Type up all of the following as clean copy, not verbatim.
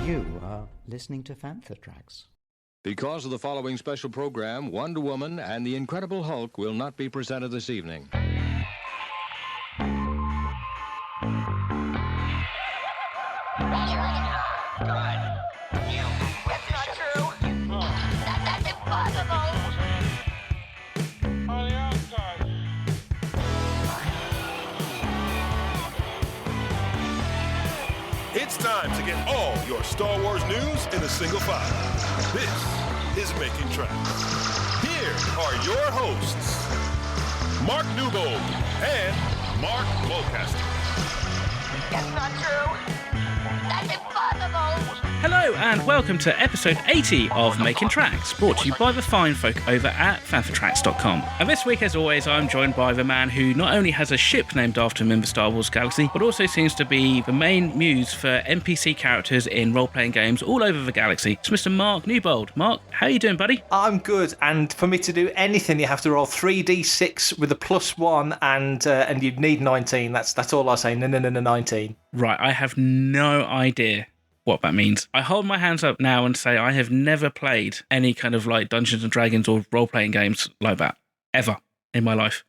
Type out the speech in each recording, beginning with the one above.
You are listening to Fantha Tracks. Because of the following special program, Wonder Woman and the Incredible Hulk will not be presented this evening. It's time to get all your Star Wars news in a single file. This is Making Tracks. Here are your hosts, Mark Newbold and Mark Mulcaster. That's not true. That's impossible. Hello and welcome to episode 80 of Making Tracks, brought to you by the fine folk over at fanfortracks.com. And this week, as always, I'm joined by the man who not only has a ship named after him in the Star Wars galaxy, but also seems to be the main muse for NPC characters in role-playing games all over the galaxy. It's Mr. Mark Newbold. Mark, how are you doing, buddy? I'm good, and for me to do anything, you have to roll 3d6 with a +1, and you'd need 19. That's all I say. No, 19. Right, I have no idea what that means. I hold my hands up now and say I have never played any kind of like Dungeons and Dragons or role-playing games like that, ever, in my life.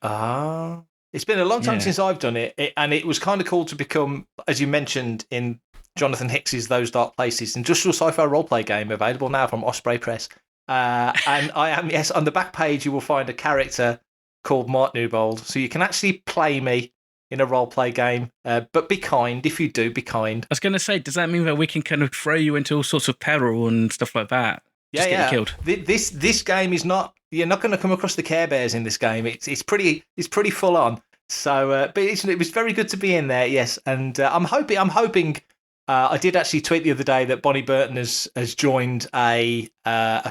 It's been a long time since I've done it, and it was kind of cool to become, as you mentioned, in Jonathan Hicks's Those Dark Places, industrial sci-fi role-play game available now from Osprey Press. And I am, yes, on the back page you will find a character called Mark Newbold, so you can actually play me in a role-play game, but be kind. If you do, be kind. I was going to say, does that mean that we can kind of throw you into all sorts of peril and stuff like that? Just get you killed. This game is not. You're not going to come across the Care Bears in this game. It's pretty full on. So, but it was very good to be in there. Yes, and I'm hoping. I did actually tweet the other day that Bonnie Burton has joined a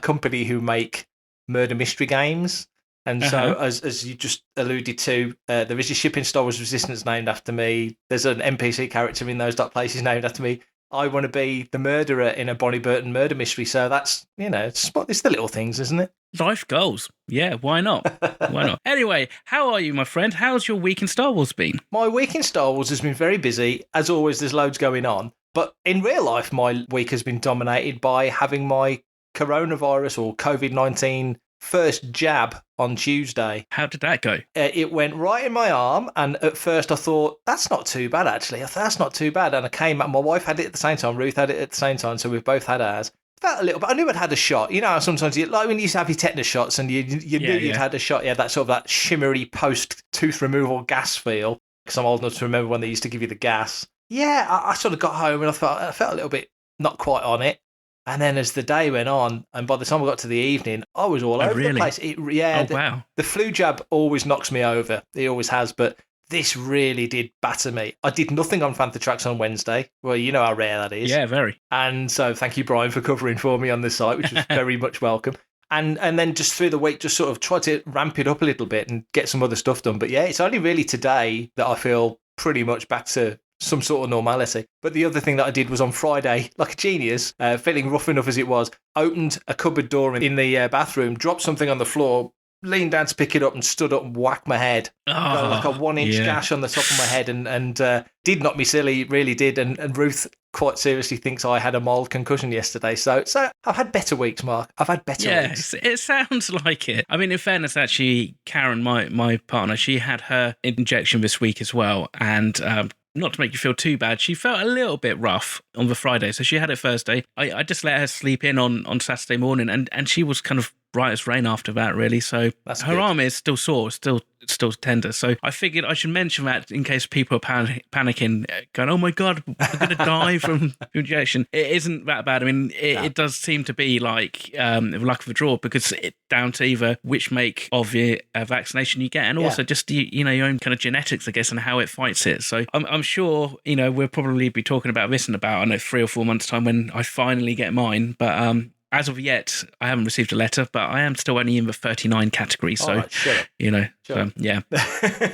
company who make murder mystery games. And so, as you just alluded to, there is a ship in Star Wars Resistance named after me. There's an NPC character in Those Dark Places named after me. I want to be the murderer in a Bonnie Burton murder mystery. So that's, it's the little things, isn't it? Life goals. Yeah, why not? Why not? Anyway, how are you, my friend? How's your week in Star Wars been? My week in Star Wars has been very busy. As always, there's loads going on. But in real life, my week has been dominated by having my coronavirus or COVID-19 first jab on Tuesday. How did that go? It went right in my arm, and at first I thought, that's not too bad, actually. I thought, that's not too bad. And I came back, my wife had it at the same time, Ruth had it at the same time, so we've both had ours. Felt a little bit, I knew I'd had a shot. You know how sometimes, like when you used to have your tetanus shots and you knew you'd had a shot, that sort of that shimmery post-tooth removal gas feel, because I'm old enough to remember when they used to give you the gas. Yeah, I sort of got home and I felt a little bit not quite on it. And then as the day went on, and by the time I got to the evening, I was all over the place. Wow. The flu jab always knocks me over. It always has, but this really did batter me. I did nothing on Fantha Tracks on Wednesday. Well, you know how rare that is. Yeah, very. And so thank you, Brian, for covering for me on this site, which was very much welcome. And then just through the week, just sort of try to ramp it up a little bit and get some other stuff done. But yeah, it's only really today that I feel pretty much back to some sort of normality. But the other thing that I did was on Friday, like a genius, feeling rough enough as it was, opened a cupboard door in the bathroom, dropped something on the floor, leaned down to pick it up and stood up and whacked my head. Got like a 1-inch gash on the top of my head and did knock me silly, really did. And Ruth quite seriously thinks I had a mild concussion yesterday. So I've had better weeks, Mark. I've had better weeks. It sounds like it. I mean, in fairness, actually, Karen, my partner, she had her injection this week as well. And not to make you feel too bad, she felt a little bit rough on the Friday. So she had it Thursday. I just let her sleep in on Saturday morning and she was kind of bright as rain after that, really. So That's her good. arm is still sore, still tender. So I figured I should mention that in case people are panicking, going, oh my God, we're going to die from injection. It isn't that bad. I mean, it does seem to be like luck of the draw because it's down to either which make of the vaccination you get and also just your own kind of genetics, I guess, and how it fights it. So I'm sure, we'll probably be talking about this in about, 3 or 4 months' time when I finally get mine. But as of yet, I haven't received a letter, but I am still only in the 39 category. So, right, sure. Yeah.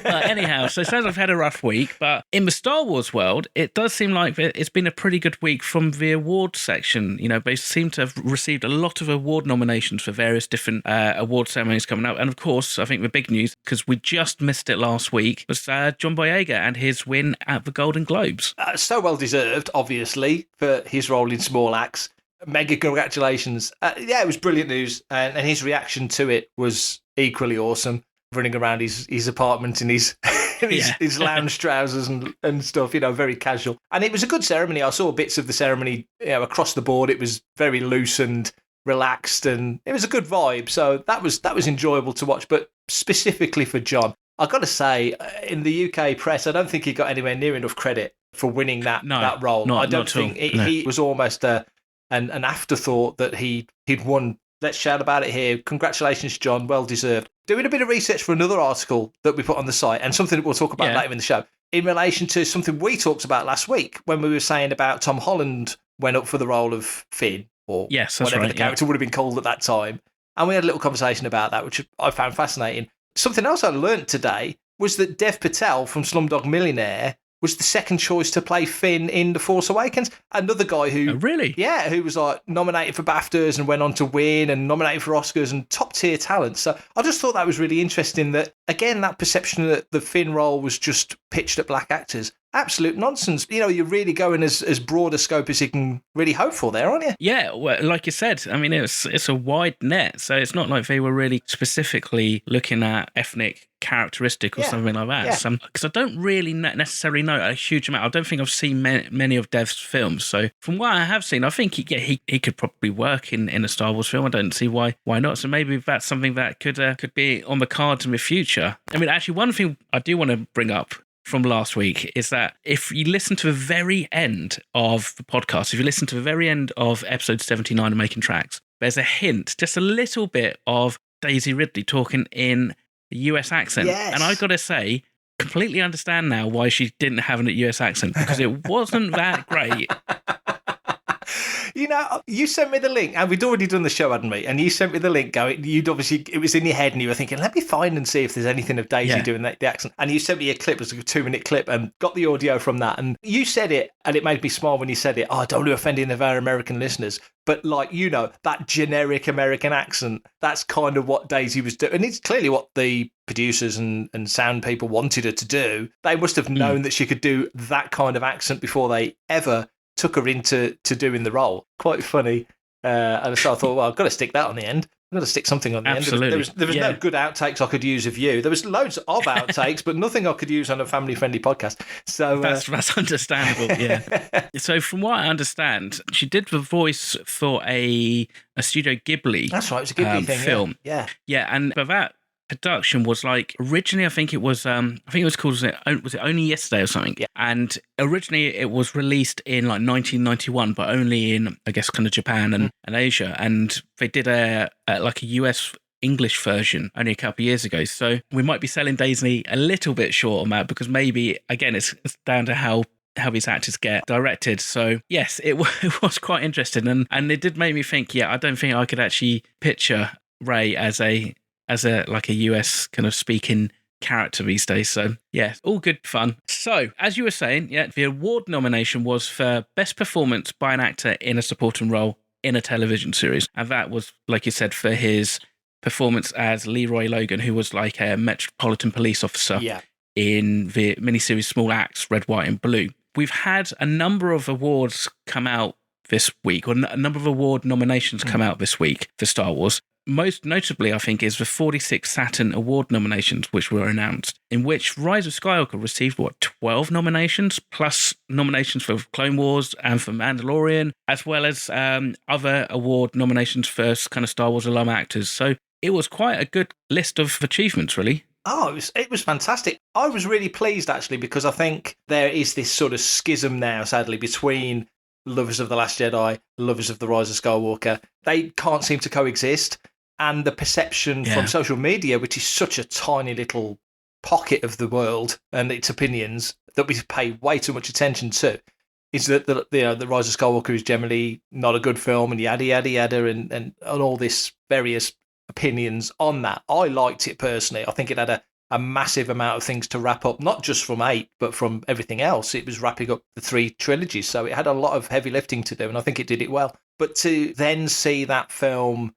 Anyhow, so it sounds like I've had a rough week, but in the Star Wars world, it does seem like it's been a pretty good week from the awards section. They seem to have received a lot of award nominations for various different award ceremonies coming up. And of course, I think the big news, because we just missed it last week, was John Boyega and his win at the Golden Globes. So well deserved, obviously, for his role in Small Axe. Mega congratulations. It was brilliant news. And his reaction to it was equally awesome. Running around his apartment in his his lounge trousers and stuff, very casual. And it was a good ceremony. I saw bits of the ceremony across the board. It was very loose and relaxed, and it was a good vibe. So that was enjoyable to watch. But specifically for John, I've got to say, in the UK press, I don't think he got anywhere near enough credit for winning that role. I don't think he was almost an afterthought that he'd won. Let's shout about it here. Congratulations, John. Well deserved. Doing a bit of research for another article that we put on the site, and something that we'll talk about later in the show, in relation to something we talked about last week when we were saying about Tom Holland went up for the role of Finn, or whatever the character would have been called at that time. And we had a little conversation about that, which I found fascinating. Something else I learnt today was that Dev Patel from Slumdog Millionaire was the second choice to play Finn in The Force Awakens. Another guy who... Oh, really? Yeah, who was nominated for BAFTAs and went on to win, and nominated for Oscars, and top tier talent. So I just thought that was really interesting that, again, that perception that the Finn role was just pitched at black actors. Absolute nonsense. You're really going as broad a scope as you can really hope for there, aren't you? Yeah, well, like you said, I mean, it's a wide net, so it's not like they were really specifically looking at ethnic characteristic or something like that. Because I don't really necessarily know a huge amount. I don't think I've seen many of Dev's films. So from what I have seen, I think he could probably work in a Star Wars film. I don't see why not. So maybe that's something that could be on the cards in the future. I mean, actually, one thing I do want to bring up from last week is that if you listen to the very end of the podcast, if you listen to the very end of episode 79 of Making Tracks, there's a hint, just a little bit of Daisy Ridley talking in a US accent. Yes. And I got to say, completely understand now why she didn't have a US accent, because it wasn't that great. You sent me the link, and we'd already done the show, hadn't we? And you sent me the link going, it was in your head, and you were thinking, let me find and see if there's anything of Daisy doing the accent. And you sent me a clip, it was a 2-minute clip, and got the audio from that. And you said it, and it made me smile when you said it. Oh, I don't want to offend any of our American listeners. But that generic American accent, that's kind of what Daisy was doing. And it's clearly what the producers and sound people wanted her to do. They must have known that she could do that kind of accent before they ever took her into doing the role. Quite funny. And so I thought, well, I've got to stick that on the end. I've got to stick something on the end. There was no good outtakes I could use of you. There was loads of outtakes, but nothing I could use on a family-friendly podcast. So that's understandable, yeah. So from what I understand, she did the voice for a Studio Ghibli. That's right, it was a Ghibli thing, film. Yeah. Yeah, and but that production was originally, I think it was called, was it Only Yesterday or something? Yeah. And originally it was released in 1991, but only in, I guess, kind of Japan and Asia. And they did a US English version only a couple of years ago. So we might be selling Daisy a little bit short on that, because maybe, again, it's down to how these actors get directed. So yes, it was quite interesting. And it did make me think, I don't think I could actually picture Rey as a US kind of speaking character these days. So yeah, all good fun. So as you were saying, the award nomination was for best performance by an actor in a supporting role in a television series. And that was, like you said, for his performance as Leroy Logan, who was like a Metropolitan Police officer in the miniseries Small Axe, Red, White and Blue. We've had a number of awards come out this week, or a number of award nominations come out this week for Star Wars. Most notably, I think, is the 46 Saturn Award nominations, which were announced, in which Rise of Skywalker received, 12 nominations, plus nominations for Clone Wars and for Mandalorian, as well as other award nominations for kind of Star Wars alum actors. So it was quite a good list of achievements, really. Oh, it was fantastic. I was really pleased, actually, because I think there is this sort of schism now, sadly, between lovers of The Last Jedi, lovers of The Rise of Skywalker. They can't seem to coexist. And the perception from social media, which is such a tiny little pocket of the world and its opinions that we pay way too much attention to, is that the Rise of Skywalker is generally not a good film, and yada yada yada, and all this various opinions on that. I liked it personally. I think it had a massive amount of things to wrap up, not just from 8, but from everything else. It was wrapping up the 3 trilogies, so it had a lot of heavy lifting to do, and I think it did it well. But to then see that film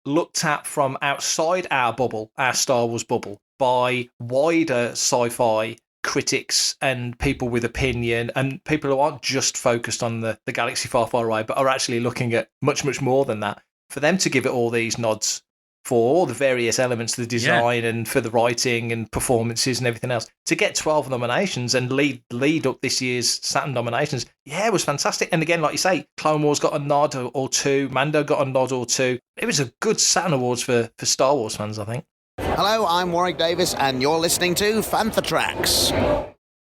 looked at from outside our bubble, our Star Wars bubble, by wider sci-fi critics and people with opinion, and people who aren't just focused on the galaxy far, far away, but are actually looking at much, much more than that, for them to give it all these nods for all the various elements, the design and for the writing and performances and everything else, to get 12 nominations and lead up this year's Saturn nominations, it was fantastic. And again, like you say, Clone Wars got a nod or two, Mando got a nod or two. It was a good Saturn Awards for Star Wars fans, I think. Hello, I'm Warwick Davis, and you're listening to Fantha Tracks.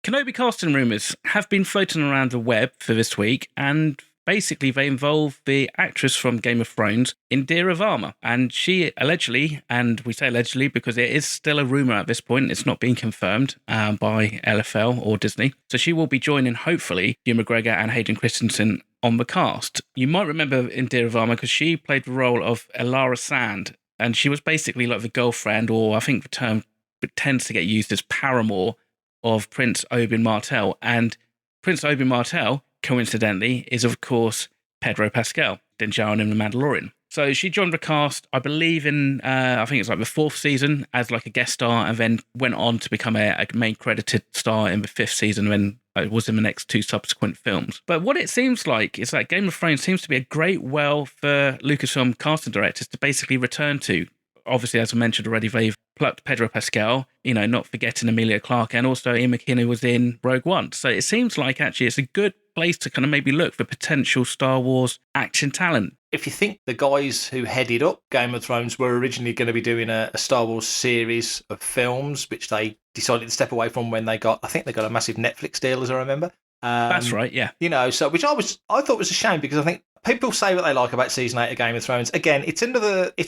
Kenobi casting rumours have been floating around the web for this week, and basically they involve the actress from Game of Thrones, Indira Varma, and she allegedly, and we say allegedly because it is still a rumour at this point, it's not been confirmed by LFL or Disney, so she will be joining, hopefully, Ewan McGregor and Hayden Christensen on the cast. You might remember Indira Varma because she played the role of Elara Sand, and she was basically like the girlfriend, or I think the term tends to get used as paramour, of Prince Oberyn Martell. And Prince Oberyn Martell, coincidentally, is of course Pedro Pascal, Din Djarin in The Mandalorian. So she joined the cast, I believe, in I think it's like the 4th season as like a guest star, and then went on to become a main credited star in the 5th season, when it was in the next 2 subsequent films. But what it seems like is that Game of Thrones seems to be a great well for Lucasfilm casting directors to basically return to. Obviously, as I mentioned already, they've plucked Pedro Pascal, not forgetting Emilia Clarke, and also Ian McKellen was in Rogue One. So it seems like actually it's a good place to kind of maybe look for potential Star Wars action talent. If you think the guys who headed up Game of Thrones were originally going to be doing a Star Wars series of films, which they decided to step away from when I think they got a massive Netflix deal, as I remember. That's right, yeah. So which I thought was a shame, because I think people say what they like about season 8 of Game of Thrones. Again, it's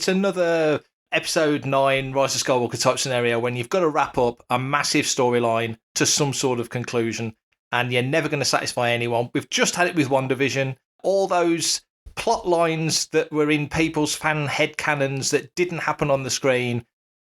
another Episode 9 Rise of Skywalker type scenario when you've got to wrap up a massive storyline to some sort of conclusion, and you're never going to satisfy anyone. We've just had it with WandaVision. All those plot lines that were in people's fan headcanons that didn't happen on the screen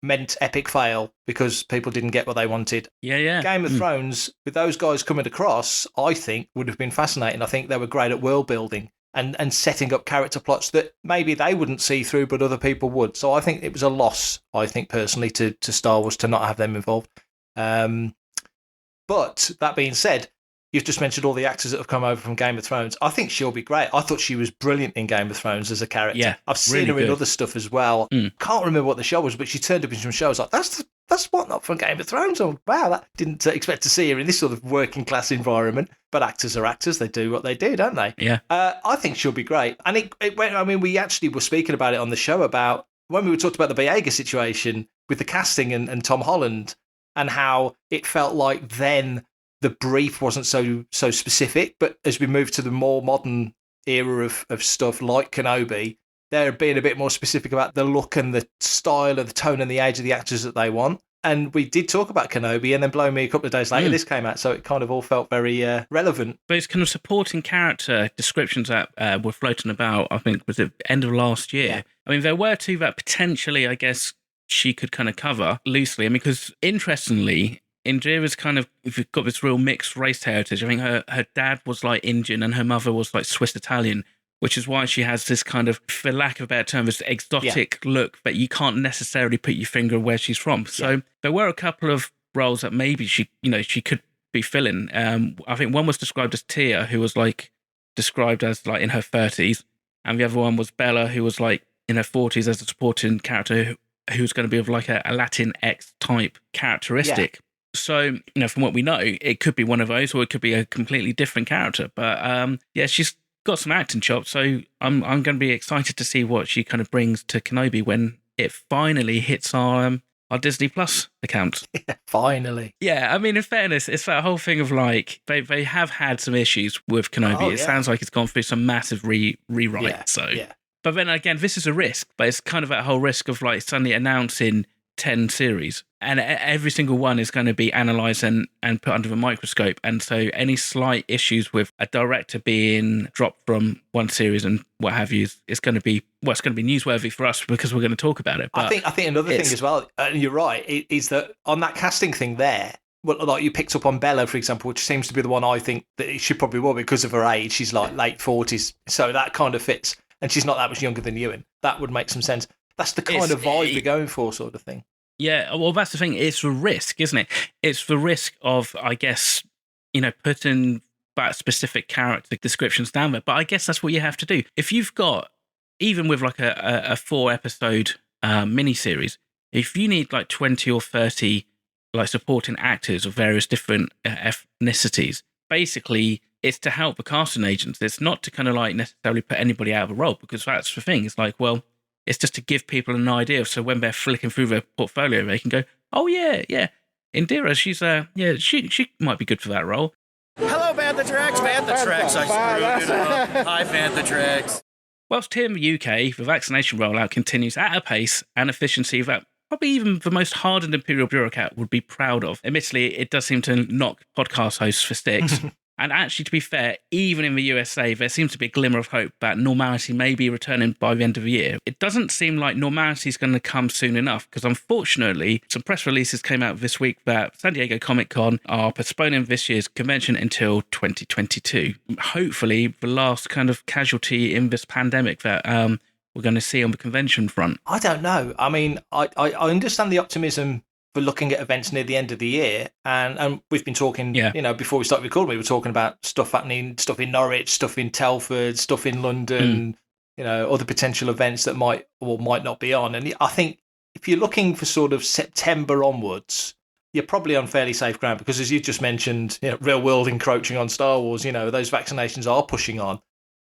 meant epic fail because people didn't get what they wanted. Yeah. Game of Thrones, with those guys coming across, I think would have been fascinating. I think they were great at world building and setting up character plots that maybe they wouldn't see through, but other people would. So I think it was a loss, I think, personally, to Star Wars to not have them involved. But that being said, you've just mentioned all the actors that have come over from Game of Thrones. I think she'll be great. I thought she was brilliant in Game of Thrones as a character. Yeah, I've seen really her in good. other stuff as well. Can't remember what the show was, but she turned up in some shows like, that's what not from Game of Thrones. Oh, wow, that didn't expect to see her in this sort of working class environment. But actors are actors. They do what they do, don't they? Yeah. I think she'll be great. And it went, I mean, we actually were speaking about it on the show about when we were talking about the Boyega situation with the casting and Tom Holland, and how it felt like then the brief wasn't so specific. But as we move to the more modern era of stuff like Kenobi, they're being a bit more specific about the look and the style and the tone and the age of the actors that they want. And we did talk about Kenobi, and then blow me a couple of days later, this came out. So it kind of all felt very relevant. Those kind of supporting character descriptions that were floating about, I think, was at the end of last year. Yeah. I mean, there were 2 that potentially, I guess, she could kind of cover loosely. I mean, because interestingly, Indira's kind of got this real mixed race heritage. I think her dad was like Indian and her mother was like Swiss Italian, which is why she has this kind of, for lack of a better term, this exotic look that you can't necessarily put your finger where she's from. So there were a couple of roles that maybe she could be filling. I think one was described as Tia, who was like described as like in her 30s, and the other one was Bella, who was like in her 40s as a supporting character who's going to be of like a Latin X type characteristic. Yeah. So, from what we know, it could be one of those, or it could be a completely different character. But she's got some acting chops, so I'm going to be excited to see what she kind of brings to Kenobi when it finally hits our Disney Plus account. Yeah, finally. Yeah, I mean, in fairness, it's that whole thing of like they have had some issues with Kenobi. It sounds like it's gone through some massive rewrite. But then again, this is a risk, but it's kind of that whole risk of like suddenly announcing 10 series, and every single one is going to be analysed and put under the microscope. And so any slight issues with a director being dropped from one series and what have you is going to be, well, it's going to be newsworthy for us because we're going to talk about it. But I think another thing as well, and you're right, is that on that casting thing there, well, like you picked up on Bella, for example, which seems to be the one I think that she probably will because of her age. She's like late 40s, so that kind of fits. And she's not that much younger than Ewan. That would make some sense. That's the kind of vibe we're going for, sort of thing. Yeah, well, that's the thing. It's the risk, isn't it? It's the risk of, I guess, putting that specific character descriptions down there. But I guess that's what you have to do. If you've got, even with like a 4-episode miniseries, if you need like 20 or 30 like supporting actors of various different ethnicities, basically it's to help the casting agents. It's not to kind of like necessarily put anybody out of a role, because that's the thing. It's like, well, it's just to give people an idea. So when they're flicking through their portfolio, they can go, oh yeah, Indira, she's she might be good for that role. Hello, Bantha Trex. Bantha Trex, I screwed it up. Hi, Bantha Trex. Whilst here in the UK, the vaccination rollout continues at a pace and efficiency that probably even the most hardened Imperial bureaucrat would be proud of. Admittedly, it does seem to knock podcast hosts for sticks. And actually, to be fair, even in the USA, there seems to be a glimmer of hope that normality may be returning by the end of the year. It doesn't seem like normality is going to come soon enough, because unfortunately, some press releases came out this week that San Diego Comic-Con are postponing this year's convention until 2022. Hopefully, the last kind of casualty in this pandemic that we're going to see on the convention front. I don't know. I mean, I understand the optimism for looking at events near the end of the year, and we've been talking, before we started recording, we were talking about stuff happening, stuff in Norwich, stuff in Telford, stuff in London, other potential events that might or might not be on. And I think if you're looking for sort of September onwards, you're probably on fairly safe ground, because as you just mentioned, real world encroaching on Star Wars, those vaccinations are pushing on.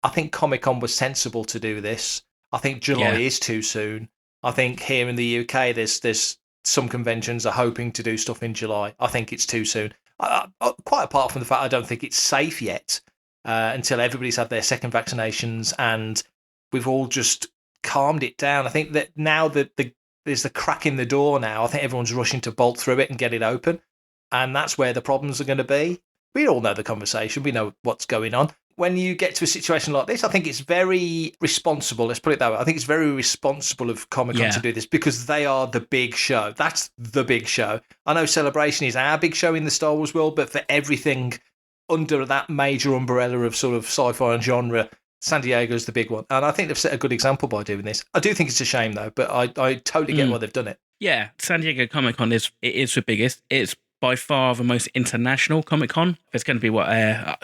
I think Comic-Con was sensible to do this. I think July is too soon. I think here in the UK, there's some conventions are hoping to do stuff in July. I think it's too soon. Quite apart from the fact I don't think it's safe yet until everybody's had their second vaccinations and we've all just calmed it down. I think that now that there's the crack in the door now, I think everyone's rushing to bolt through it and get it open. And that's where the problems are going to be. We all know the conversation. We know what's going on. When you get to a situation like this, I think it's very responsible. Let's put it that way. I think it's very responsible of Comic-Con to do this, because they are the big show. That's the big show. I know Celebration is our big show in the Star Wars world, but for everything under that major umbrella of sort of sci-fi and genre, San Diego's the big one. And I think they've set a good example by doing this. I do think it's a shame, though, but I totally get why they've done it. Yeah, San Diego Comic-Con is the biggest. It's by far the most international Comic-Con. It's going to be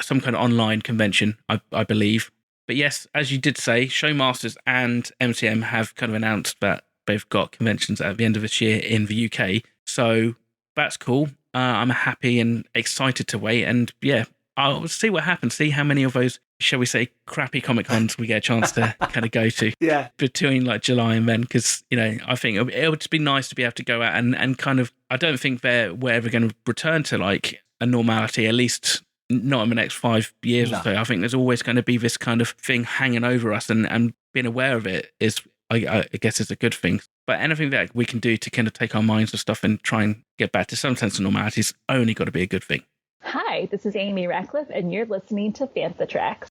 some kind of online convention, I believe. But yes, as you did say, Showmasters and MCM have kind of announced that they've got conventions at the end of this year in the UK. So that's cool. I'm happy and excited to wait. And yeah, I'll see what happens. See how many of those, shall we say, crappy Comic-Cons we get a chance to kind of go to. Yeah. Between like July and then, because, I think it would just be nice to be able to go out and kind of, I don't think we're ever going to return to like a normality, at least not in the next 5 years or so. I think there's always going to be this kind of thing hanging over us, and being aware of it is, I guess, is a good thing. But anything that we can do to kind of take our minds and stuff and try and get back to some sense of normality is only got to be a good thing. Hi, this is Amy Ratcliffe, and you're listening to Fantha Tracks.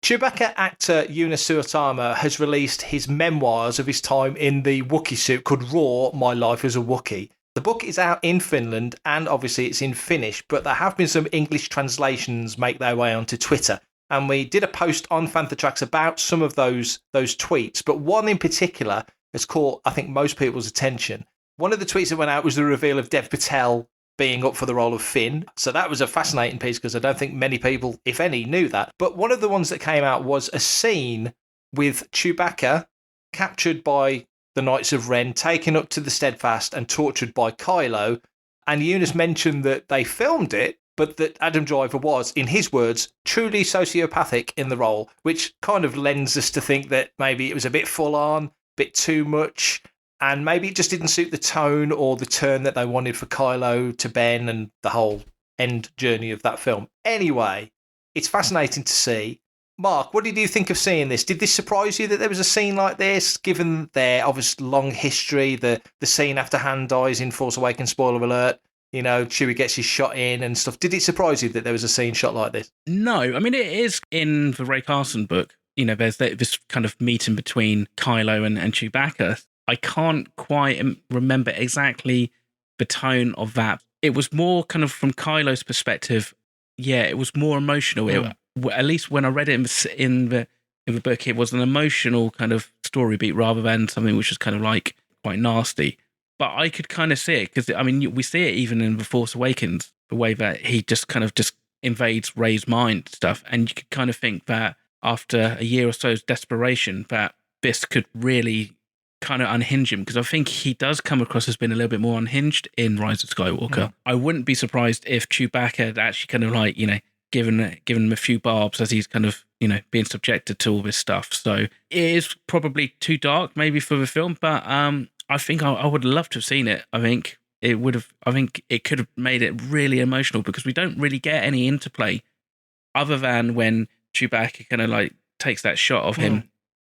Chewbacca actor Eunice Suotama has released his memoirs of his time in the Wookiee suit called Raw, My Life as a Wookiee. The book is out in Finland, and obviously it's in Finnish, but there have been some English translations make their way onto Twitter. And we did a post on Fantha Tracks about some of those tweets, but one in particular has caught, I think, most people's attention. One of the tweets that went out was the reveal of Dev Patel being up for the role of Finn. So that was a fascinating piece, because I don't think many people, if any, knew that. But one of the ones that came out was a scene with Chewbacca captured by the Knights of Ren, taken up to the Steadfast and tortured by Kylo. And Eunice mentioned that they filmed it, but that Adam Driver was, in his words, truly sociopathic in the role, which kind of lends us to think that maybe it was a bit full on, a bit too much, and maybe it just didn't suit the tone or the turn that they wanted for Kylo to Ben and the whole end journey of that film. Anyway, it's fascinating to see. Mark, what did you think of seeing this? Did this surprise you that there was a scene like this, given their obvious long history, the scene after Han dies in Force Awakens, spoiler alert, Chewie gets his shot in and stuff. Did it surprise you that there was a scene shot like this? No, I mean, it is in the Ray Carson book. There's this kind of meeting between Kylo and Chewbacca. I can't quite remember exactly the tone of that. It was more kind of from Kylo's perspective. Yeah, it was more emotional. At least when I read it in the book, it was an emotional kind of story beat rather than something which was kind of like quite nasty. But I could kind of see it because, I mean, we see it even in The Force Awakens, the way that he just invades Rey's mind stuff. And you could kind of think that after a year or so's desperation, that this could really kind of unhinge him, because I think he does come across as being a little bit more unhinged in Rise of Skywalker. Yeah. I wouldn't be surprised if Chewbacca had actually kind of like, given him a few barbs as he's kind of, being subjected to all this stuff. So it is probably too dark maybe for the film, but I think I would love to have seen it. I think it could have made it really emotional, because we don't really get any interplay other than when Chewbacca kind of like takes that shot of him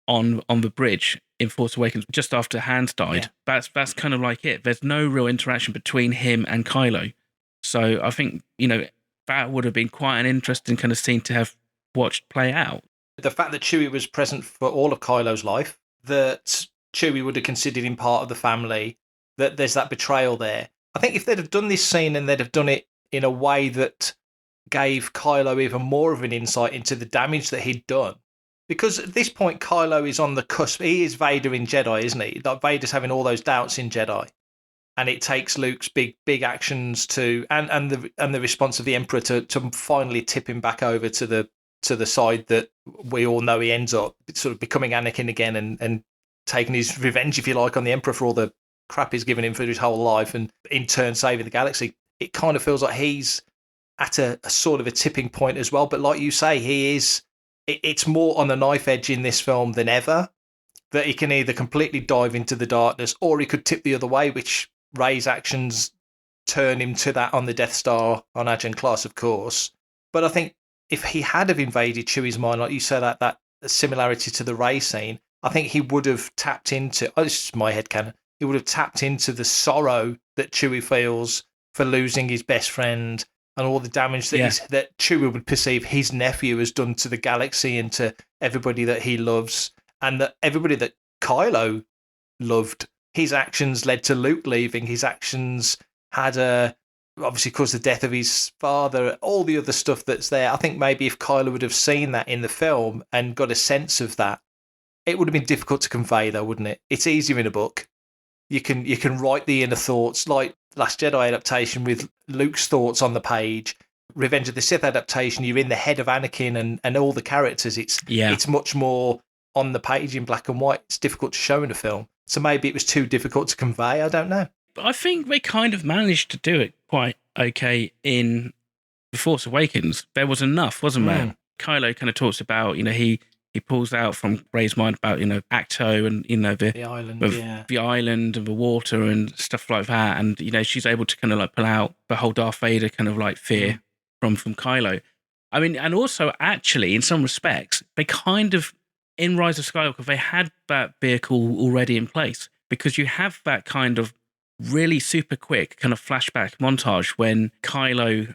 on the bridge in Force Awakens just after Han's died. Yeah. That's kind of like it. There's no real interaction between him and Kylo. So I think, that would have been quite an interesting kind of scene to have watched play out. The fact that Chewie was present for all of Kylo's life, that Chewie would have considered him part of the family, that there's that betrayal there. I think if they'd have done this scene and they'd have done it in a way that gave Kylo even more of an insight into the damage that he'd done, because at this point Kylo is on the cusp. He is Vader in Jedi, isn't he? Like Vader's having all those doubts in Jedi, and it takes Luke's big actions to and the response of the Emperor to finally tip him back over to the side that we all know he ends up sort of becoming Anakin again and taking his revenge, if you like, on the Emperor for all the crap he's given him for his whole life, and in turn saving the galaxy. It kind of feels like he's at a sort of a tipping point as well. But like you say, it's more on the knife edge in this film than ever, that he can either completely dive into the darkness or he could tip the other way, which Rey's actions turn him to that on the Death Star on Agent Class, of course. But I think if he had have invaded Chewie's mind, like you said, that similarity to the Rey scene, I think he would have tapped into, this is my headcanon, he would have tapped into the sorrow that Chewie feels for losing his best friend and all the damage that Chewie would perceive his nephew has done to the galaxy and to everybody that he loves, and that everybody that Kylo loved. His actions led to Luke leaving. His actions had obviously caused the death of his father, all the other stuff that's there. I think maybe if Kylo would have seen that in the film and got a sense of that, it would have been difficult to convey, though, wouldn't it? It's easier in a book. You can write the inner thoughts, like Last Jedi adaptation with Luke's thoughts on the page. Revenge of the Sith adaptation, you're in the head of Anakin and all the characters. It's much more on the page in black and white. It's difficult to show in a film. So maybe it was too difficult to convey. I don't know. But I think they kind of managed to do it quite okay in The Force Awakens. There was enough, wasn't there? Kylo kind of talks about, he pulls out from Rey's mind about, Acto and, the island, the island and the water and stuff like that. And, she's able to kind of like pull out the whole Darth Vader kind of like fear from Kylo. I mean, and also actually, in some respects, they kind of, in Rise of Skywalker, they had that vehicle already in place, because you have that kind of really super quick kind of flashback montage when Kylo,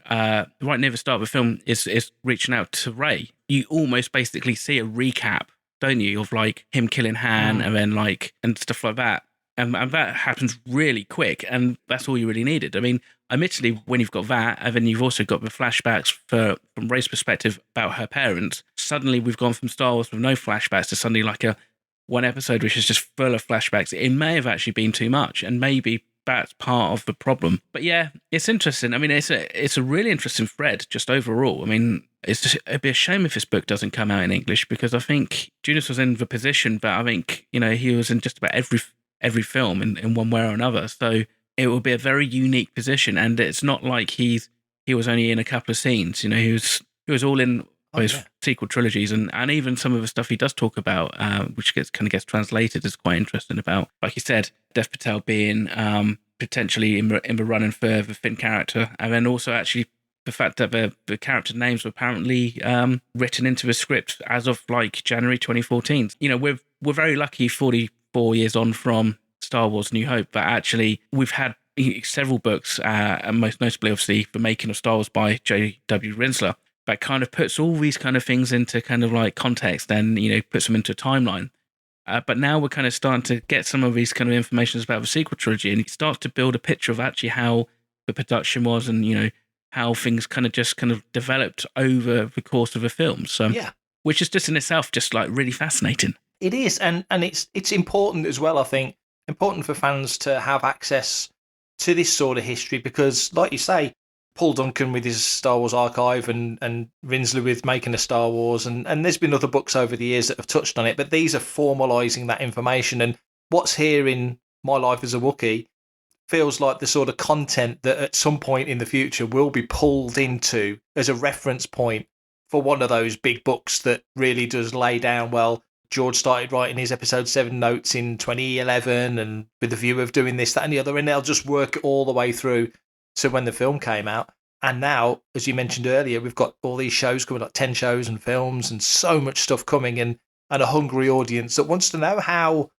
right near the start of the film, is reaching out to Rey. You almost basically see a recap, don't you, of like him killing Han and then like and stuff like that. And that happens really quick, and that's all you really needed. I mean, admittedly, when you've got that, and then you've also got the flashbacks from Rey's perspective about her parents, suddenly we've gone from Star Wars with no flashbacks to suddenly like one episode which is just full of flashbacks. It may have actually been too much, and maybe that's part of the problem. But yeah, it's interesting. I mean, it's a really interesting thread just overall. I mean, it'd be a shame if this book doesn't come out in English, because I think Junius was in the position, but I think, he was in just about every film in one way or another. So it will be a very unique position, and it's not like he was only in a couple of scenes. He was all in his sequel trilogies, and even some of the stuff he does talk about, which gets translated, is quite interesting. About, like you said, Dev Patel being potentially in the running for the Finn character, and then also actually the fact that the character names were apparently written into the script as of like January 2014. You know, we're very lucky 44 years on from Star Wars New Hope, but actually we've had several books, and most notably, obviously, The Making of Star Wars by J.W. Rinsler, that kind of puts all these kind of things into kind of like context and, you know, puts them into a timeline. But now we're kind of starting to get some of these kind of information about the sequel trilogy, and it starts to build a picture of actually how the production was and, you know, how things kind of developed over the course of the film. So, yeah, which is just in itself just like really fascinating. It is, and it's important as well, I think, important for fans to have access to this sort of history because, like you say, Paul Duncan with his Star Wars archive and Rinsler with Making a Star Wars, and there's been other books over the years that have touched on it, but these are formalising that information. And what's here in My Life as a Wookiee feels like the sort of content that at some point in the future will be pulled into as a reference point for one of those big books that really does lay down, well, George started writing his episode 7 notes in 2011 and with the view of doing this, that and the other, and they'll just work it all the way through to when the film came out. And now, as you mentioned earlier, we've got all these shows coming, like 10 shows and films and so much stuff coming, and a hungry audience that wants to know how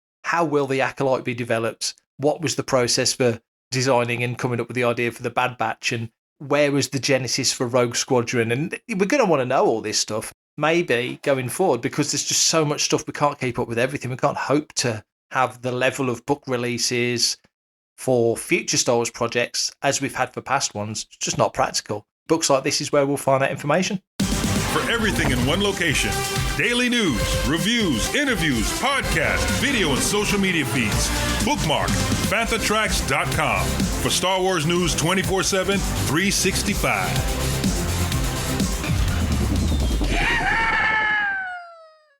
will the Acolyte be developed? What was the process for designing and coming up with the idea for the Bad Batch? And where was the genesis for Rogue Squadron? And we're going to want to know all this stuff. Maybe going forward, because there's just so much stuff, we can't keep up with everything. We can't hope to have the level of book releases for future Star Wars projects as we've had for past ones. It's just not practical. Books like this is where we'll find that information. For everything in one location, daily news, reviews, interviews, podcasts, video and social media feeds, bookmark FanthaTracks.com for Star Wars news 24/7, 365.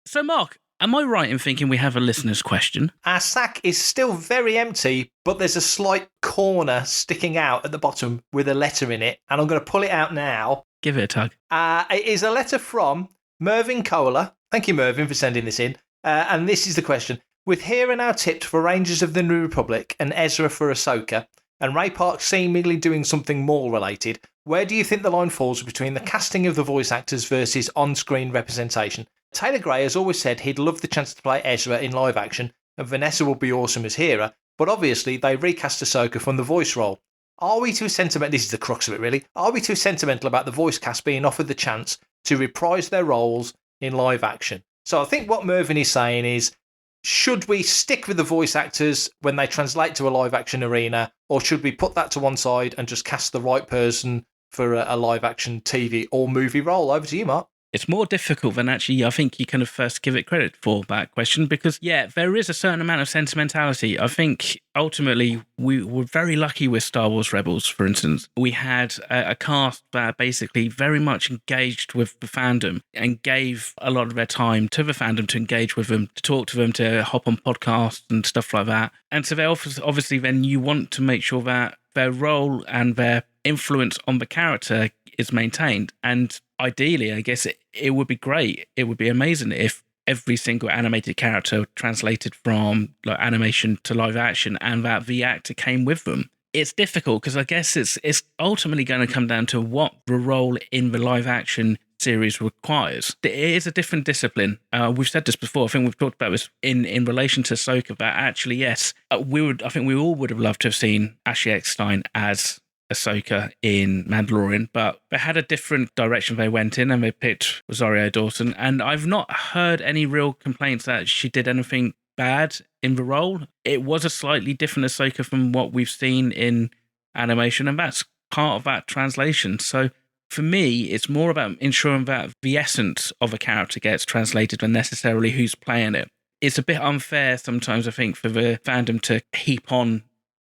So, Mark, am I right in thinking we have a listener's question? Our sack is still very empty, but there's a slight corner sticking out at the bottom with a letter in it, and I'm going to pull it out now. Give it a tug. It is a letter from Mervyn Kohler. Thank you, Mervyn, for sending this in. And this is the question. With Hera now tipped for Rangers of the New Republic and Ezra for Ahsoka, and Ray Park seemingly doing something more related, where do you think the line falls between the casting of the voice actors versus on-screen representation? Taylor Gray has always said he'd love the chance to play Ezra in live action, and Vanessa would be awesome as Hera, but obviously they recast Ahsoka from the voice role. Are we too sentimental? This is the crux of it, really. Are we too sentimental about the voice cast being offered the chance to reprise their roles in live action? So I think what Mervyn is saying is, should we stick with the voice actors when they translate to a live action arena, or should we put that to one side and just cast the right person for a live action TV or movie role? Over to you, Mark. It's more difficult than actually I think you kind of first give it credit for, that question, because, yeah, there is a certain amount of sentimentality. I think ultimately we were very lucky with Star Wars Rebels, for instance. We had a cast that basically very much engaged with the fandom and gave a lot of their time to the fandom to engage with them, to talk to them, to hop on podcasts and stuff like that. And so they obviously then you want to make sure that their role and their influence on the character is maintained. And ideally, I guess it would be great. It would be amazing if every single animated character translated from like animation to live action and that the actor came with them. It's difficult because I guess it's ultimately going to come down to what the role in the live action series requires. It is a different discipline. We've said this before. I think we've talked about this in relation to Ahsoka, but actually, yes, I think we all would have loved to have seen Ashley Eckstein as Ahsoka in Mandalorian, but they had a different direction they went in and they picked Rosario Dawson, and I've not heard any real complaints that she did anything bad in the role. It was a slightly different Ahsoka from what we've seen in animation, and that's part of that translation. So for me, it's more about ensuring that the essence of a character gets translated than necessarily who's playing it. It's a bit unfair sometimes, I think, for the fandom to heap on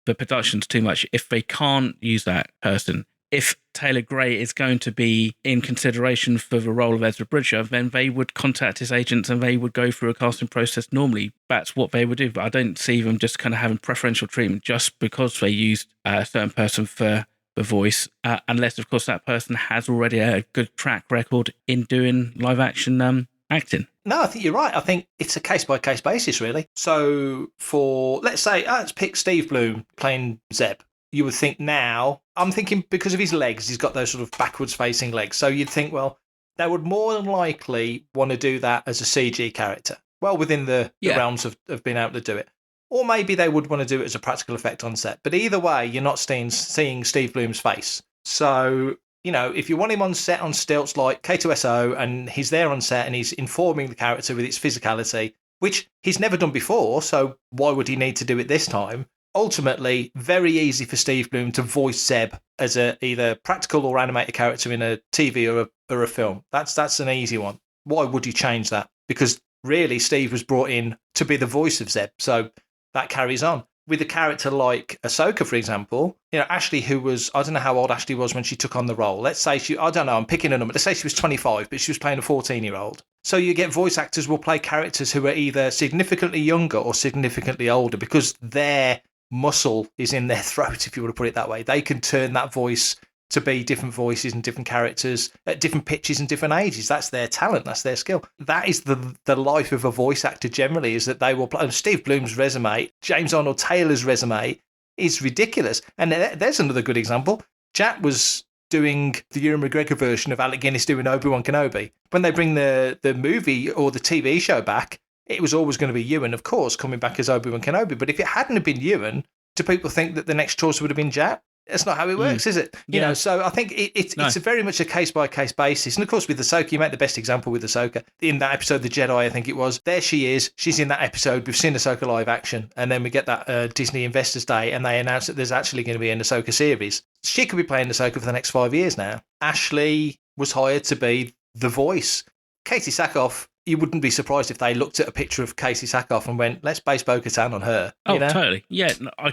the productions too much if they can't use that person. If Taylor Gray is going to be in consideration for the role of Ezra Bridger, then they would contact his agents and they would go through a casting process normally. That's what they would do. But I don't see them just kind of having preferential treatment just because they used a certain person for the voice, unless, of course, that person has already a good track record in doing live action acting. No, I think you're right. I think it's a case-by-case basis, really. So for, let's say, let's pick Steve Bloom playing Zeb. you would think now, I'm thinking because of his legs, he's got those sort of backwards facing legs. So you'd think, well, they would more than likely want to do that as a CG character, well within the realms of being able to do it. Or maybe they would want to do it as a practical effect on set. But either way, you're not seeing Steve Bloom's face. So, you know, if you want him on set on stilts like K2SO and he's there on set and he's informing the character with its physicality, which he's never done before, so why would he need to do it this time? Ultimately, very easy for Steve Bloom to voice Zeb as a either practical or animated character in a TV or a film. That's an easy one. Why would you change that? Because really, Steve was brought in to be the voice of Zeb, so that carries on. With a character like Ahsoka, for example, you know, Ashley, who was, I don't know how old Ashley was when she took on the role. Let's say I don't know, I'm picking a number. Let's say she was 25, but she was playing a 14-year-old. So you get voice actors will play characters who are either significantly younger or significantly older because their muscle is in their throat, if you want to put it that way. They can turn that voice to be different voices and different characters at different pitches and different ages. That's their talent. That's their skill. That is the life of a voice actor generally, is that they will play. Steve Bloom's resume, James Arnold Taylor's resume is ridiculous. And there's another good example. Jack was doing the Ewan McGregor version of Alec Guinness doing Obi-Wan Kenobi. When they bring the movie or the TV show back, it was always going to be Ewan, of course, coming back as Obi-Wan Kenobi. But if it hadn't have been Ewan, do people think that the next choice would have been Jack? That's not how it works, is it? You know, so I think it's a very much a case-by-case basis. And of course, with Ahsoka, you make the best example with Ahsoka. In that episode, The Jedi, I think it was, there she is. She's in that episode. We've seen Ahsoka live action. And then we get that Disney Investors Day, and they announce that there's actually going to be an Ahsoka series. She could be playing Ahsoka for the next 5 years now. Ashley was hired to be the voice. Katie Sackhoff, you wouldn't be surprised if they looked at a picture of Katie Sackhoff and went, let's base Bo-Katan on her. Oh, totally. Yeah, I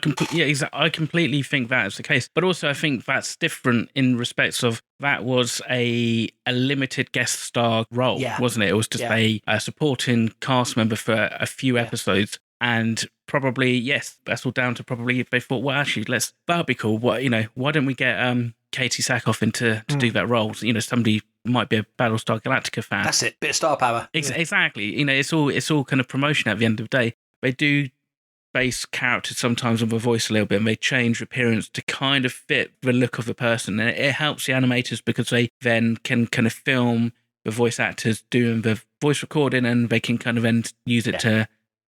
completely think that is the case. But also I think that's different in respects of that was a limited guest star role, wasn't it? It was just a supporting cast member for a few episodes. And probably, yes, that's all down to probably if they thought, well, actually, that'd be cool. Why don't we get Katie Sackhoff in to do that role? You know, somebody might be a Battlestar Galactica fan. That's it, bit of star power. Exactly. You know, it's all kind of promotion at the end of the day. They do base characters sometimes on the voice a little bit, and they change appearance to kind of fit the look of the person. And it helps the animators because they then can kind of film the voice actors doing the voice recording, and they can kind of then use it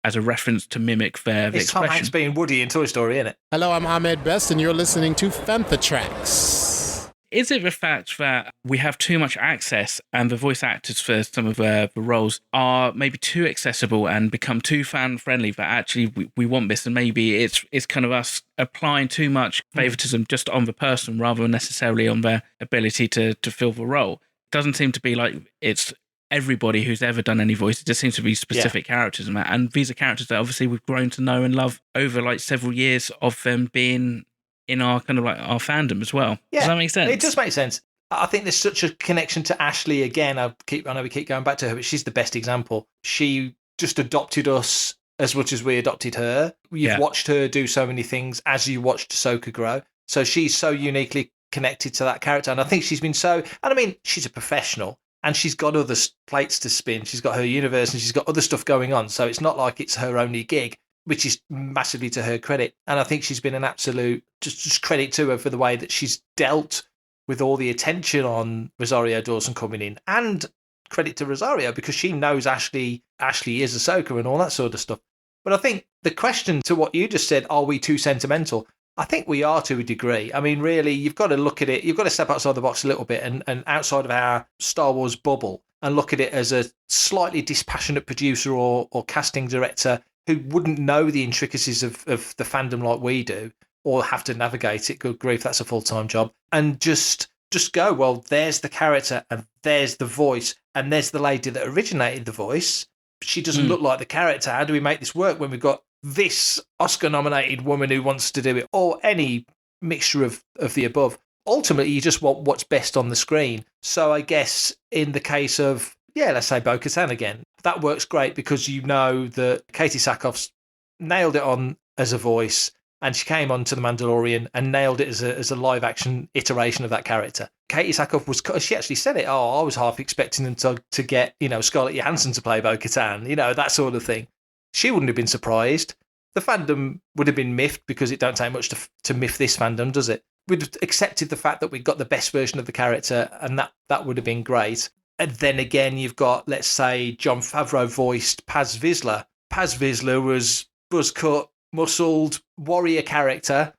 as a reference to mimic their expression. It's Tom Hanks being Woody in Toy Story, isn't it? Hello, I'm Ahmed Best, and you're listening to Fantha Tracks. Is it the fact that we have too much access and the voice actors for some of the roles are maybe too accessible and become too fan-friendly that actually we want this, and maybe it's kind of us applying too much favoritism just on the person rather than necessarily on their ability to fill the role? It doesn't seem to be like it's everybody who's ever done any voice. It just seems to be specific characters and these are characters that obviously we've grown to know and love over like several years of them being in our kind of like our fandom as well. Does that make sense? It does make sense. I think there's such a connection to Ashley again. I know we keep going back to her, but she's the best example. She just adopted us as much as we adopted her. You've watched her do so many things as you watched Ahsoka grow. So she's so uniquely connected to that character. And I think she's been she's a professional and she's got other plates to spin. She's got her universe and she's got other stuff going on. So it's not like it's her only gig, which is massively to her credit. And I think she's been an absolute, just credit to her for the way that she's dealt with all the attention on Rosario Dawson coming in. And credit to Rosario because she knows Ashley is Ahsoka and all that sort of stuff. But I think the question to what you just said, are we too sentimental? I think we are to a degree. I mean, really, you've got to look at it. You've got to step outside the box a little bit and outside of our Star Wars bubble and look at it as a slightly dispassionate producer or casting director who wouldn't know the intricacies of the fandom like we do or have to navigate it. Good grief, that's a full-time job. And just go, well, there's the character and there's the voice and there's the lady that originated the voice. She doesn't look like the character. How do we make this work when we've got this Oscar-nominated woman who wants to do it, or any mixture of the above? Ultimately, you just want what's best on the screen. So I guess in the case of, let's say Bo-Katan again, that works great because you know that Katie Sackhoff's nailed it on as a voice and she came on to The Mandalorian and nailed it as a live-action iteration of that character. Katie Sackhoff she actually said it, I was half expecting them to get, Scarlett Johansson to play Bo-Katan, that sort of thing. She wouldn't have been surprised. the fandom would have been miffed because it don't take much to miff this fandom, does it? We'd have accepted the fact that we got the best version of the character, and that would have been great. And then again, you've got, let's say, Jon Favreau voiced Paz Vizsla. Paz Vizsla was buzz-cut, muscled, warrior character.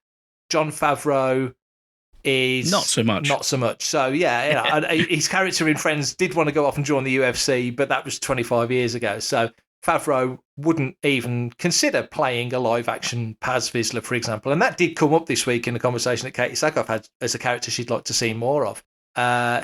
Jon Favreau is... Not so much. Not so much. So, yeah, his character in Friends did want to go off and join the UFC, but that was 25 years ago. So Favreau wouldn't even consider playing a live-action Paz Vizsla, for example. And that did come up this week in a conversation that Katie Sackhoff had as a character she'd like to see more of.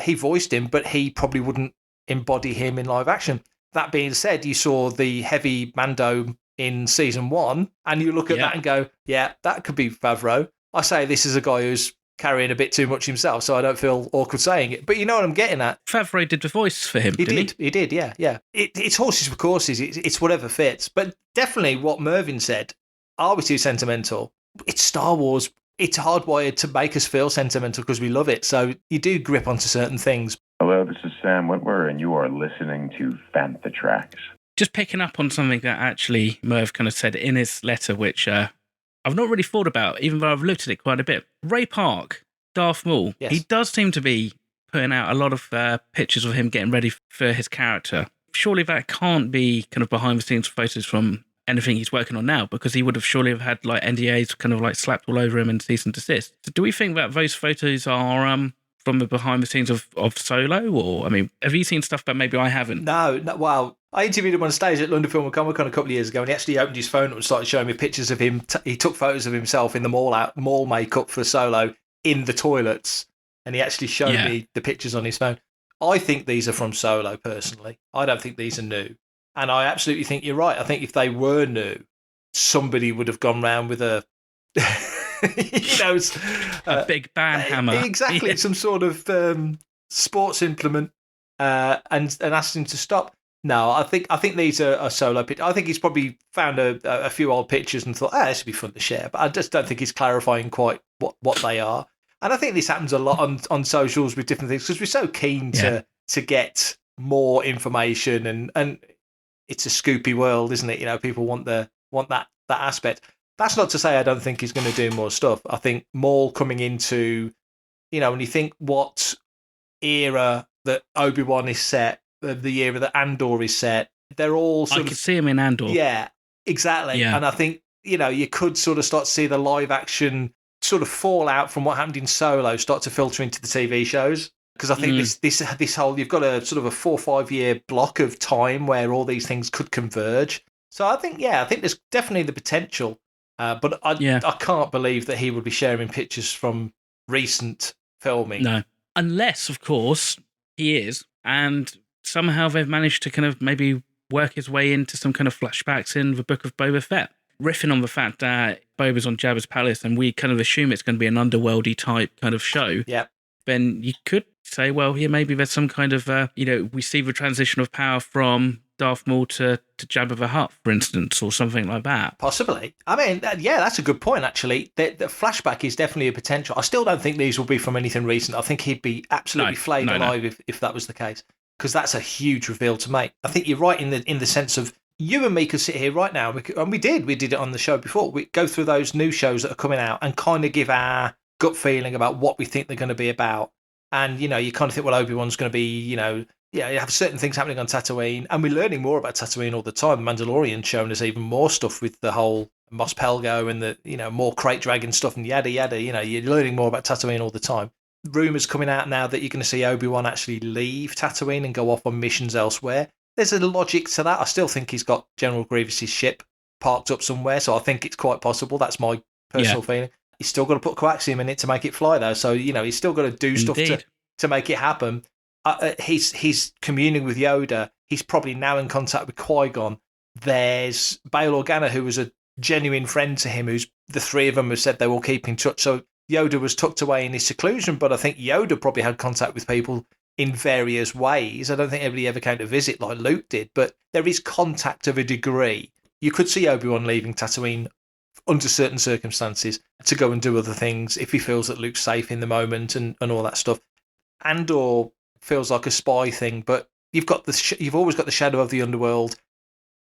He voiced him, but he probably wouldn't embody him in live action. That being said, you saw the heavy Mando in season 1, and you look at that and go, yeah, that could be Favreau. I say this is a guy who's carrying a bit too much himself, so I don't feel awkward saying it. But you know what I'm getting at. Favreau did the voice for him, didn't he? He did, yeah. It's horses for courses. It's whatever fits. But definitely what Mervyn said, are we too sentimental? It's Star Wars. It's hardwired to make us feel sentimental because we love it. So you do grip onto certain things. Hello, this is Sam Whitwer, and you are listening to Fantha Tracks. Just picking up on something that actually Merv kind of said in his letter, which I've not really thought about, even though I've looked at it quite a bit. Ray Park, Darth Maul, yes. He does seem to be putting out a lot of pictures of him getting ready for his character. Surely that can't be kind of behind-the-scenes photos from anything he's working on now, because he would have surely have had like NDAs kind of like slapped all over him and cease and desist. So do we think that those photos are from the behind the scenes of Solo? Or, I mean, have you seen stuff that maybe I haven't? No, wow. I interviewed him on stage at London Film and Comic Con a couple of years ago, and he actually opened his phone up and started showing me pictures of him. He took photos of himself in the mall makeup for Solo in the toilets, and he actually showed me the pictures on his phone. I think these are from Solo, personally. I don't think these are new. And I absolutely think you're right. I think if they were new, somebody would have gone round with a, a big band hammer. Exactly, some sort of sports implement, and asked him to stop. No, I think these are Solo pictures. I think he's probably found a few old pictures and thought, this would be fun to share. But I just don't think he's clarifying quite what they are. And I think this happens a lot on socials with different things because we're so keen to get more information and it's a scoopy world, isn't it? People want that aspect. That's not to say I don't think he's going to do more stuff. I think Maul coming into, when you think what era that Obi-Wan is set, the era that Andor is set, they're all I could see him in Andor. Yeah, exactly. Yeah. And I think, you could sort of start to see the live action sort of fallout from what happened in Solo start to filter into the TV shows. Because I think this whole, you've got a sort of a 4 or 5 year block of time where all these things could converge. So I think there's definitely the potential. But I can't believe that he would be sharing pictures from recent filming. No. Unless, of course, he is. And somehow they've managed to kind of maybe work his way into some kind of flashbacks in the Book of Boba Fett. Riffing on the fact that Boba's on Jabba's palace and we kind of assume it's going to be an underworldy type kind of show. Yeah. Then you could say, well, here maybe there's some kind of, we see the transition of power from Darth Maul to Jabba the Hutt, for instance, or something like that. Possibly. I mean, that's a good point, actually. The flashback is definitely a potential. I still don't think these will be from anything recent. I think he'd be absolutely flayed alive if that was the case, because that's a huge reveal to make. I think you're right in the sense of you and me could sit here right now, and we did it on the show before. We go through those new shows that are coming out and kind of give our gut feeling about what we think they're going to be about. And, you kind of think, well, Obi-Wan's going to be, you have certain things happening on Tatooine. And we're learning more about Tatooine all the time. Mandalorian's showing us even more stuff with the whole Mos Pelgo and the, more crate dragon stuff and yada, yada. You're learning more about Tatooine all the time. Rumours coming out now that you're going to see Obi-Wan actually leave Tatooine and go off on missions elsewhere. There's a logic to that. I still think he's got General Grievous's ship parked up somewhere. So I think it's quite possible. That's my personal feeling. He's still got to put coaxium in it to make it fly, though. So, he's still got to do stuff to make it happen. He's communing with Yoda. He's probably now in contact with Qui-Gon. There's Bail Organa, who was a genuine friend to him, who's the three of them have said they will keep in touch. So Yoda was tucked away in his seclusion, but I think Yoda probably had contact with people in various ways. I don't think everybody ever came to visit like Luke did, but there is contact of a degree. You could see Obi-Wan leaving Tatooine under certain circumstances to go and do other things if he feels that Luke's safe in the moment and all that stuff. Andor feels like a spy thing, but you've always got the shadow of the underworld.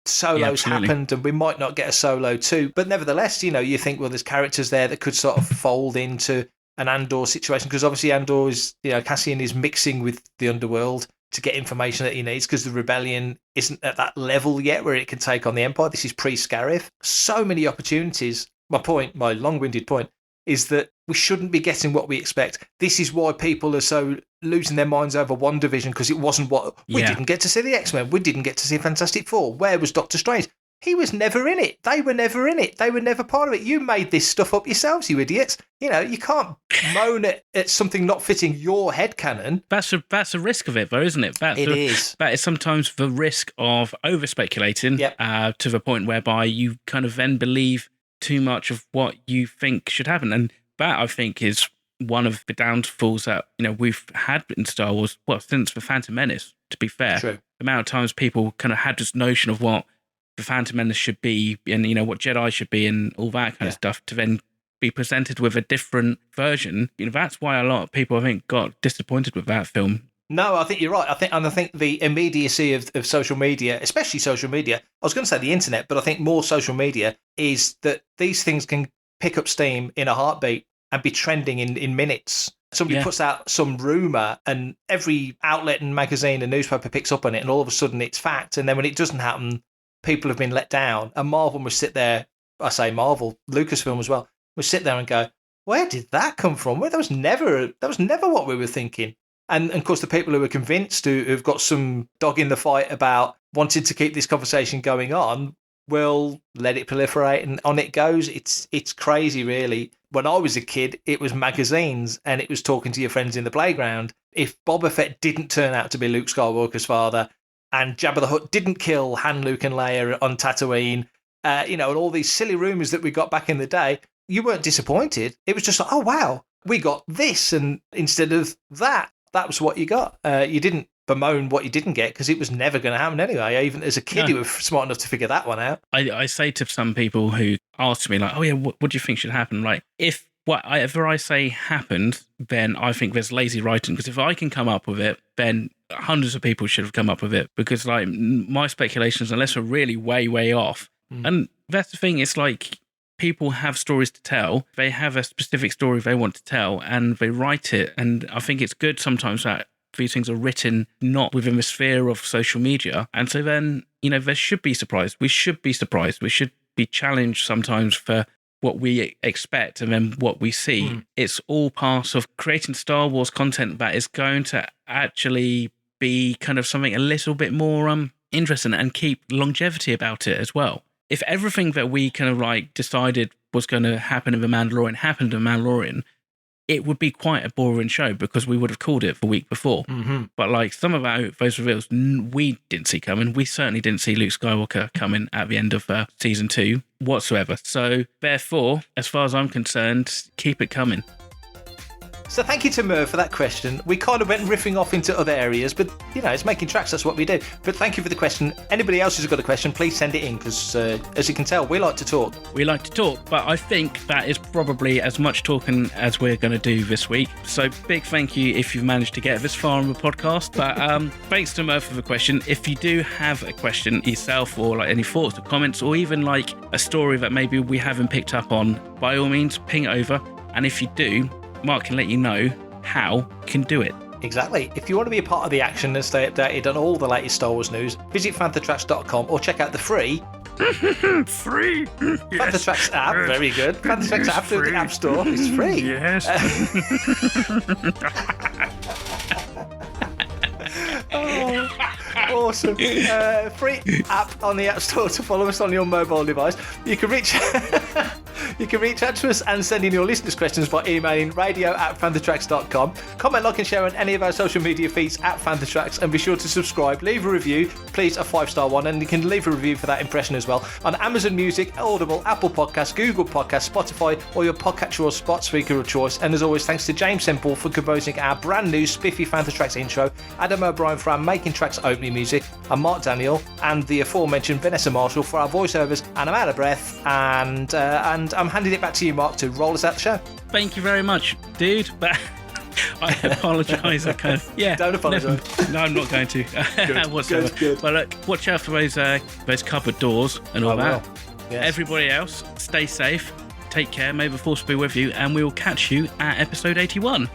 solos happened and we might not get a Solo 2. But nevertheless, you think, well, there's characters there that could sort of fold into an Andor situation, because obviously Andor is, Cassian is mixing with the underworld to get information that he needs, because the rebellion isn't at that level yet where it can take on the Empire. This is pre-Scarif. So many opportunities. My long-winded point, is that we shouldn't be getting what we expect. This is why people are so losing their minds over WandaVision, because it wasn't what... We didn't get to see the X-Men. We didn't get to see Fantastic Four. Where was Doctor Strange? He was never in it. They were never in it. They were never part of it. You made this stuff up yourselves, you idiots. You can't moan at something not fitting your headcanon. That's a risk of it, though, isn't it? That is sometimes the risk of over-speculating to the point whereby you kind of then believe too much of what you think should happen. And that, I think, is one of the downfalls that we've had in Star Wars, since the Phantom Menace, to be fair. True. The amount of times people kind of had this notion of what the Phantom Menace should be and, what Jedi should be and all that kind of stuff, to then be presented with a different version. That's why a lot of people, I think, got disappointed with that film. No, I think you're right. I think the immediacy of social media, especially social media, I was going to say the internet, but I think more social media, is that these things can pick up steam in a heartbeat and be trending in minutes. Somebody puts out some rumour and every outlet and magazine and newspaper picks up on it, and all of a sudden it's fact. And then when it doesn't happen, people have been let down. And Marvel will sit there, I say Marvel, Lucasfilm as well, will sit there and go, where did that come from? That was never what we were thinking. And of course, the people who are convinced, who've got some dog in the fight about wanting to keep this conversation going on, will let it proliferate, and on it goes. It's crazy, really. When I was a kid, it was magazines and it was talking to your friends in the playground. If Boba Fett didn't turn out to be Luke Skywalker's father, and Jabba the Hutt didn't kill Han, Luke, and Leia on Tatooine, and all these silly rumours that we got back in the day, you weren't disappointed. It was just like, oh wow, we got this, and instead of that. That was what you got. You didn't bemoan what you didn't get, because it was never going to happen anyway. Even as a kid, you were smart enough to figure that one out. I say to some people who ask me, like, oh yeah, what do you think should happen? Like, if whatever I say happened, then I think there's lazy writing. Because if I can come up with it, then hundreds of people should have come up with it. Because like my speculations, unless we're really way, way off, and that's the thing. It's like, people have stories to tell. They have a specific story they want to tell, and they write it. And I think it's good sometimes that these things are written not within the sphere of social media. And so then, there should be surprise. We should be surprised. We should be challenged sometimes for what we expect and then what we see. It's all part of creating Star Wars content that is going to actually be kind of something a little bit more interesting and keep longevity about it as well. If everything that we kind of like decided was going to happen in The Mandalorian happened in The Mandalorian, it would be quite a boring show, because we would have called it the week before. But like some of those reveals we didn't see coming. We certainly didn't see Luke Skywalker coming at the end of season 2 whatsoever. So therefore, as far as I'm concerned, keep it coming. So thank you to Merv for that question. We kind of went riffing off into other areas, but, it's making tracks. That's what we do. But thank you for the question. Anybody else who's got a question, please send it in, because as you can tell, we like to talk. We like to talk, but I think that is probably as much talking as we're going to do this week. So big thank you if you've managed to get this far on the podcast. But thanks to Merv for the question. If you do have a question yourself, or like any thoughts or comments, or even like a story that maybe we haven't picked up on, by all means, ping it over. And if you do, Mark can let you know how you can do it. Exactly. If you want to be a part of the action and stay updated on all the latest Star Wars news, visit fanthatracks.com or check out the free Fanthatracks app. Very good. Fanthatracks app through the App Store. It's free. Yes. Awesome. Free app on the App Store to follow us on your mobile device. You can reach out to us and send in your listeners' questions by emailing radio@fanthatracks.com. Comment, like and share on any of our social media feeds @Fanthatracks, and be sure to subscribe. Leave a review, please, a 5-star one, and you can leave a review for that impression as well on Amazon Music, Audible, Apple Podcasts, Google Podcasts, Spotify, or your podcatcher or spot speaker of choice. And as always, thanks to James Semple for composing our brand new spiffy Fanthatracks intro, Adam O'Brien for our Making Tracks opening music, and Mark Daniel and the aforementioned Vanessa Marshall for our voiceovers. And I'm out of breath, and I'm handing it back to you, Mark, to roll us out the show. Thank you very much, dude. I apologise. Don't apologise. No, I'm not going to. Whatsoever. Good. But look, watch out for those cupboard doors and all that. Yes. Everybody else, stay safe. Take care. May the force be with you, and we will catch you at episode 81.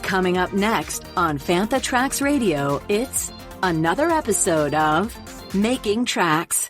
Coming up next on Fantha Tracks Radio, it's another episode of Making Tracks.